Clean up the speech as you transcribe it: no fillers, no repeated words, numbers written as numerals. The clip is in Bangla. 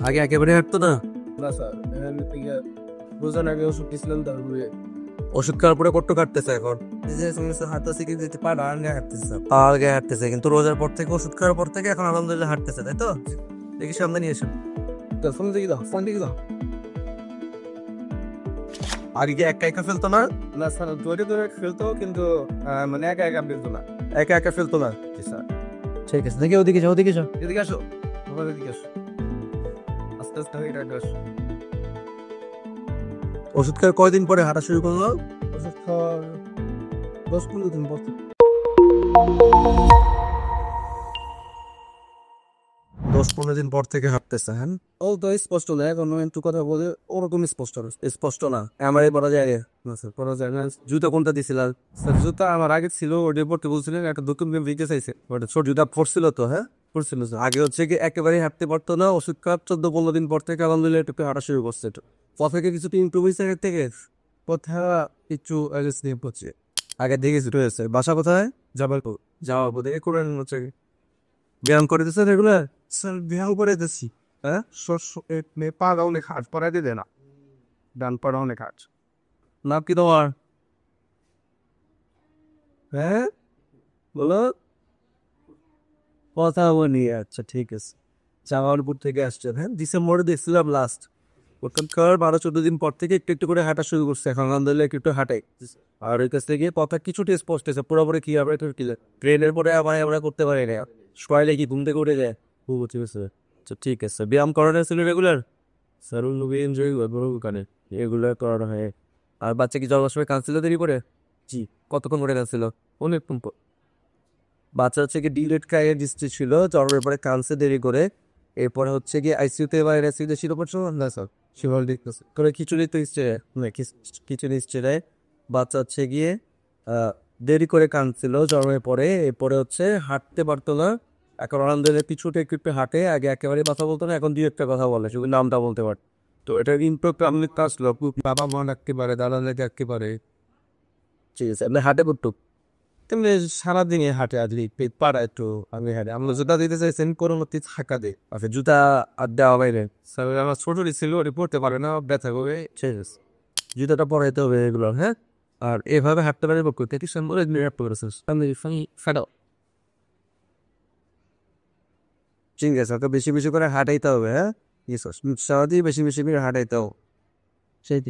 আগে একেবারে হাঁটতো না? না স্যার, এখান থেকে বোঝার আগে ওষুধ দিয়েছিলাম, তারপরে ওষুধ খাওয়ার পরে কত কাটতেছে এখন? হাঁটতেছি কিন্তু পা ডান গায়ে হাঁটতেছি স্যার। পা আগে হাঁটতেছে, কিন্তু রোজার পর থেকে ওষুধ খাওয়ার পর থেকে এখন আলহামদুলিল্লাহ হাঁটতেছে, তাই তো? দেখি সামনে নিয়ে এসো। ফোন দিকে দাও, ফোন দিকে দাও। আগে কি একা একা ফেলতো না? না স্যার, ধরে ধরে ফেলতো, কিন্তু মানে একা একা ফেলতো না। একা একা ফেলতো না? জি স্যার। ঠিক আছে, দেখি ওদিকে যাও, ওদিকে যাও। এদিকে আসো, বাবা এদিকে আসো, আস্তে আস্তে এটা আসো। ওষুধ খাওয়ার কয়দিন পরে হাঁটা শুরু করলো? ওষুধ খাওয়ার 10-15 দিন পর। 10-15 দিন পর থেকে হাঁটতেছে, হ্যাঁ? ও তো স্পষ্ট না, এখন একটু কথা বলে ওরকম স্পষ্ট না। স্পষ্ট না? আমার বলা যায় না স্যার, করা যায় না। জুতা কোনটা দিছিল? স্যার জুতা আমার আগে ছিল, ওটা পড়তে বলছিলেন, একটা নতুন গেম দিতে চাইছে, ওটা ছোট জুতা পড়ছিল তো, হ্যাঁ? পড়ছিল স্যার। আগে হচ্ছে কি একেবারে হাঁটতে পারতো না, ওষুধ খাওয়ার 14-15 দিন পর থেকে আলহামদুলিল্লাহ একটু হাঁটা শুরু করছে। একটু পথ থেকে কিছুটা ইমপ্রুভ হয়েছে আগের থেকে? কথা একটু অ্যাড্রেস নিয়ে পড়ছে। আগে দেখে শুরু হয়েছে। বাসা কোথায়? জামালপুর। যাওয়া দেখে করেন হচ্ছে কি? ব্যায়াম করে দিচ্ছে রেগুলার? স্যার বিহাল করে দিচ্ছি। হ্যাঁ, পা অনেক হাট পরাই দিলে না, ডান পাড়া অনেক হাট। নাম কি তোমার? হ্যাঁ, বলো। কথা বলি, আচ্ছা ঠিক আছে। জামালপুর থেকে আসছেন, হ্যাঁ? ডিসেম্বরে দেখছিলাম লাস্ট। ওখানকার 12-14 দিন পর থেকে একটু একটু করে হাঁটা শুরু করছে, এখন আলহামদুলিল্লাহ একটু একটু হাঁটাই। আর ওই কাছ থেকে কথা কিছুটা স্পষ্ট হয়েছে, পুরোপুরি কি হবে একটু ক্লিয়ার। ট্রেনের পরে আমরা করতে পারি না, সকালে কি ঘুম থেকে উঠে যায়। ঠিক আছে, আচ্ছা ঠিক আছে। ব্যায়াম করানো ছিল রেগুলার? স্যার লোকে এনজয় করবো ওখানে, এগুলো করানো হয়। আর বাচ্চা কি যাওয়ার সময় কাঁদছিল দেরি করে? জি। কতক্ষণ করে কাঁদছিল? অনেকক্ষণ পর। বাচ্চা হচ্ছে কি ডিলেট কাইয়ে ডিস্ট্রি ছিল, জ্বরের পরে কাঁদছে দেরি করে। এরপরে হচ্ছে কি আইসিইউতে বা আইসিইউতে ছিল পড়ছো না স্যার? শিবল ডিসকাস করে খিচুড়ি তো ইচ্ছে খিচুড়ি ইচ্ছে দেয়। বাচ্চা হচ্ছে গিয়ে দেরি করে কাঁদছিল জ্বরের পরে, এরপরে হচ্ছে হাঁটতে পারতো না। এখন আনন্দে পিছুতে একটু একটু হাঁটে, আগে একেবারে কথা বলতো না, এখন দুই একটা কথা বলে, শুধু নামটা বলতে পারে। তো এটা ইমপ্রুভ আমি আসলো, বাবা মা ডাকতে পারে, দাদা ডাকতে পারে। ঠিক আছে, আপনি হাঁটে পড়তো? তেমনি সারাদিনে হাঁটে, আজকে পেট পাড়া একটু আমি হাঁটে। আমরা জুতা দিতে চাইছেন, পরবর্তী থাকা দে। আচ্ছা, জুতা আর দেওয়া বাইরে? স্যার আমার ছোট ছিল, ওটা পড়তে পারে না, ব্যথা করবে। ঠিক আছে, জুতাটা পরাইতে হবে এগুলো, হ্যাঁ? আর এভাবে হাঁটতে পারে পক্ষে 33 নম্বরে হাঁটতে পারছিস আমি ফেডো। ঠিক আছে, ওকে বেশি বেশি করে হাঁটাইতে হবে, হ্যাঁ? সারাদিন বেশি বেশি করে হাঁটাইতে হবে। সেই